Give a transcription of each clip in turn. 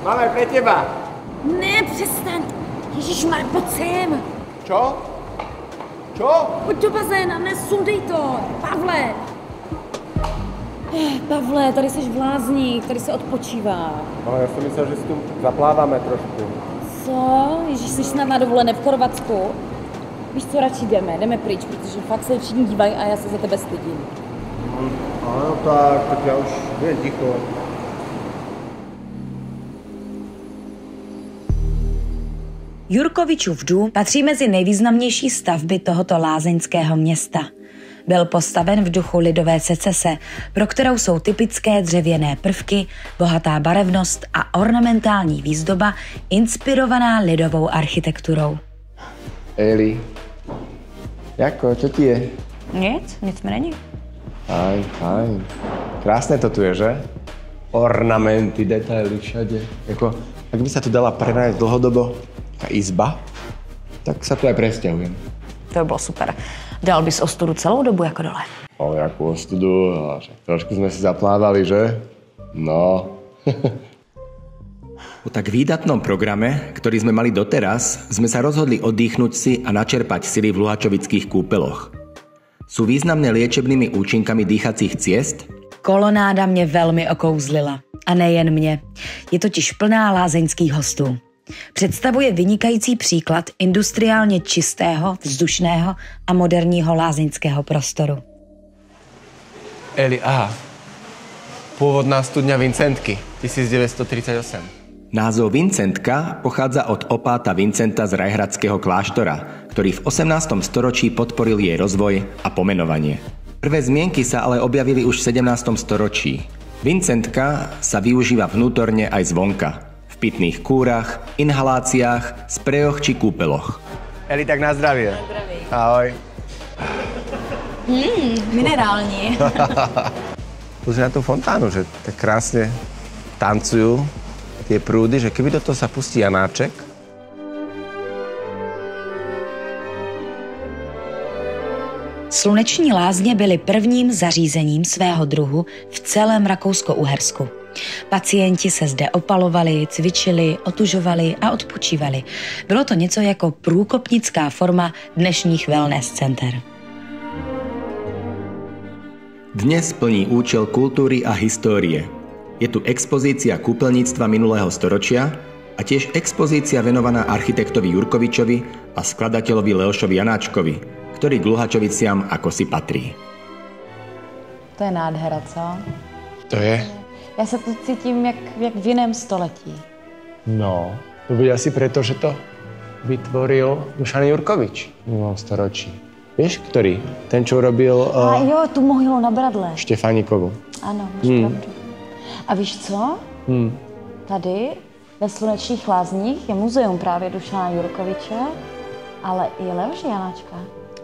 Máme pre teba. Ne, přestaň. Ježišmar, pojď sem. Čo? Čo? Pojď do bazéna, nesundej to. Pavle. Pavle, tady jsi v lázních, tady se odpočívá. No, já jsem myslel, že si tu zapláváme trošku. Co? Ježíš, jsi snad na dovolené v Chorvatsku? Víš co, radši jdeme pryč, protože fakt se všichni dívají a já se za tebe stydím. Ano, tak já už jen ticho. Jurkovičův dům patří mezi nejvýznamnější stavby tohoto lázeňského města. Byl postaven v duchu lidové secese, pro kterou jsou typické dřevěné prvky, bohatá barevnost a ornamentální výzdoba inspirovaná lidovou architekturou. Eli, jako, čo ti je? Nic mi není. Fajn. Krásne to tu je, že? Ornamenty, detaily všade. Jako, ak by sa tu dala prenajať dlhodobo taká izba, tak sa tu aj presťahujem. To by bylo super. Dal bys ostudu celou dobu jako dole. Ale jakú ostudu, trošku sme si zaplávali, že? No. Po tak výdatnom programe, ktorý sme mali doteraz, sme sa rozhodli oddychnúť si a načerpať sily v luhačovických kúpeloch. Sú významné liečebnými účinkami dýchacích ciest? Kolonáda mě velmi okouzlila. A nejen mě. Je totiž plná lázeňských hostů. Představuje vynikající příklad industriálně čistého, vzdušného a moderního lázeňského prostoru. Eli, pôvodná studňa Vincentky, 1938. Názov Vincentka pochádza od opáta Vincenta z Rajhradského kláštora, ktorý v 18. storočí podporil jej rozvoj a pomenovanie. Prvé zmienky sa ale objavili už v 17. storočí. Vincentka sa využíva vnútorne aj zvonka. V pitných kúrach, inhaláciách, sprejoch či kúpeloch. Eli, tak na zdravie. Ahoj. Minerální. Pozri na tú fontánu, že tak krásne tancujú tie prúdy, že keby do toho sa pustí Janáček. Sluneční lázně byly prvním zařízením svého druhu v celém Rakousko-Uhersku. Pacienti se zde opalovali, cvičili, otužovali a odpočívali. Bylo to něco jako průkopnická forma dnešních wellness center. Dnes plní účel kultúry a histórie. Je tu expozícia kúpeľníctva minulého storočia a tiež expozícia venovaná architektovi Jurkovičovi a skladateľovi Leošovi Janáčkovi, ktorý k Luhačoviciam ako si patrí. To je nádhera, co? To je? Já se tu cítím jak v jiném století. No, to bude asi preto, že to vytvoril Dušan Jurkovič v minulom storočí. Vieš, ktorý? Ten, čo urobil... A jo, tu mohylu na Bradle. Štefánikovu. Ano, máš pravdu. A víš co? Tady ve Slunečních lázních je muzeum právě Dušana Jurkoviče, ale i Leoše Janáčka.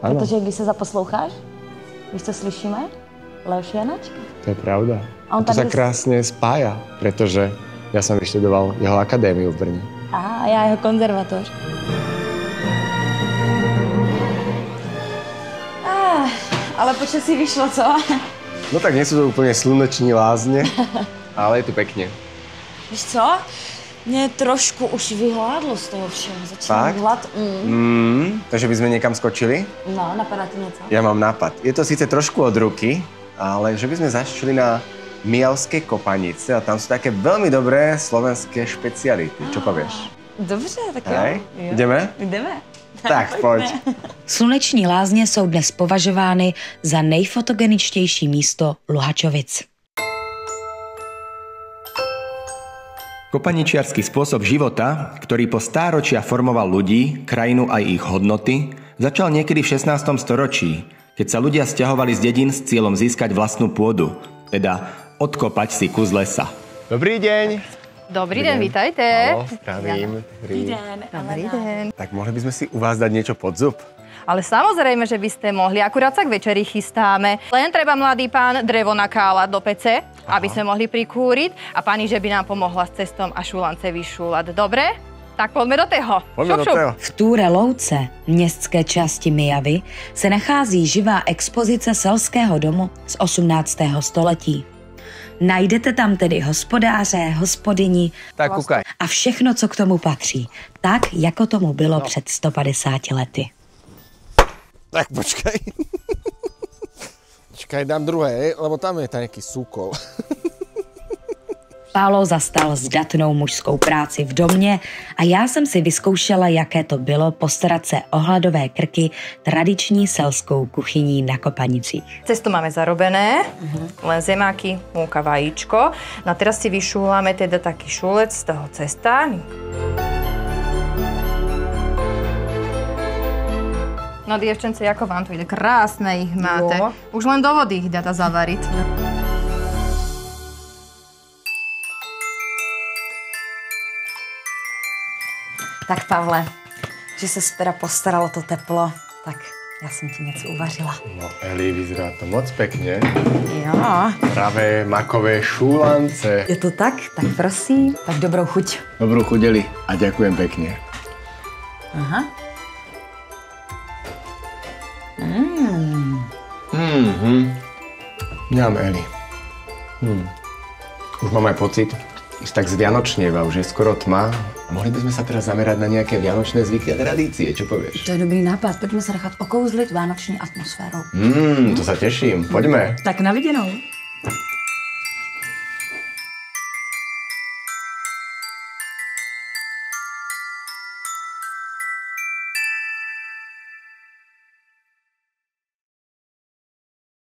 Ano. Protože když se zaposloucháš, víš, co slyšíme? Leoše Janáčka. To je pravda. A on to sa tady krásne spája, pretože ja som vyštudoval jeho akadémiu v Brne. Aha, a já jeho konzervatoř. Ale počas si vyšlo, co? No tak nie sú to úplne sluneční lázne, ale je tu pekne. Víš co? Mě trošku už vyhládlo z toho všeho. Začínám Fakt? hlad. Takže by sme niekam skočili? No, napadá ti něco? Ja mám nápad. Je to síce trošku od ruky, ale že by sme zašli na Mijavské kopanice a tam sú také veľmi dobré slovenské špeciality. Čo povieš? Dobře, tak jo. Hej? Ideme? Jdeme. Tak, pojď. Sluneční lázně jsou dnes považovány za nejfotogeničtější místo Luhačovic. Kopaničiarsky spôsob života, ktorý po stáročia formoval ľudí, krajinu aj ich hodnoty, začal niekedy v 16. storočí, keď sa ľudia sťahovali z dedín s cieľom získať vlastnú pôdu, teda odkopať si kus lesa. Dobrý deň. Dobrý den, vítajte. Zdravím. Dobrý den. Tak mohli by sme si u vás dať niečo pod zub? Ale samozrejme, že by ste mohli. Akurát sa k večeri chystáme. Len treba, mladý pán, drevo nakálať do pece, aby sme mohli prikúriť. A pani, že by nám pomohla s cestom a šulance vyšúlať. Dobre? Tak poďme do toho. V Túre Louce, městské části Mijavy, se nachází živá expozice selského domu z 18. století. Najdete tam tedy hospodáře, hospodyni Tak kúkaj. a všechno, co k tomu patří. Tak, jako tomu bylo před 150 lety. Tak počkaj. Počkaj, dám druhé, lebo tam je nejaký súkol. Pálo zastal zdatnou mužskou práci v domě a já jsem si vyzkoušela, jaké to bylo postarat se o hladové krky tradiční selskou kuchyní na Kopanicích. Cesto máme zarobené, len zemáky, múka, vajíčko. No a teraz si vyšúľame teda taký šúlec z toho cesta. No dievčence, ako vám to ide? Krásne ich máte. Jo. Už len do vody ich dáta zavariť. Tak Pavle, že se teda postaralo to teplo, tak já jsem ti něco uvařila. No Eli, vyzerá to moc pekne. Jo. Pravé makové šúlance. Je to tak? Tak prosím. Tak dobrou chuť. Dobrú chuť, Eli, a ďakujem pekne. Aha. Ňam, Eli. Už mám aj pocit, že tak zvianočnieva, už je skoro tma. A mohli by sme sa teraz zamerať na nejaké vianočné zvyky a tradície, čo povieš? To je dobrý nápad, pojďme se nechat okouzlit vánoční atmosférou. To sa teším, poďme. Tak na viděnou.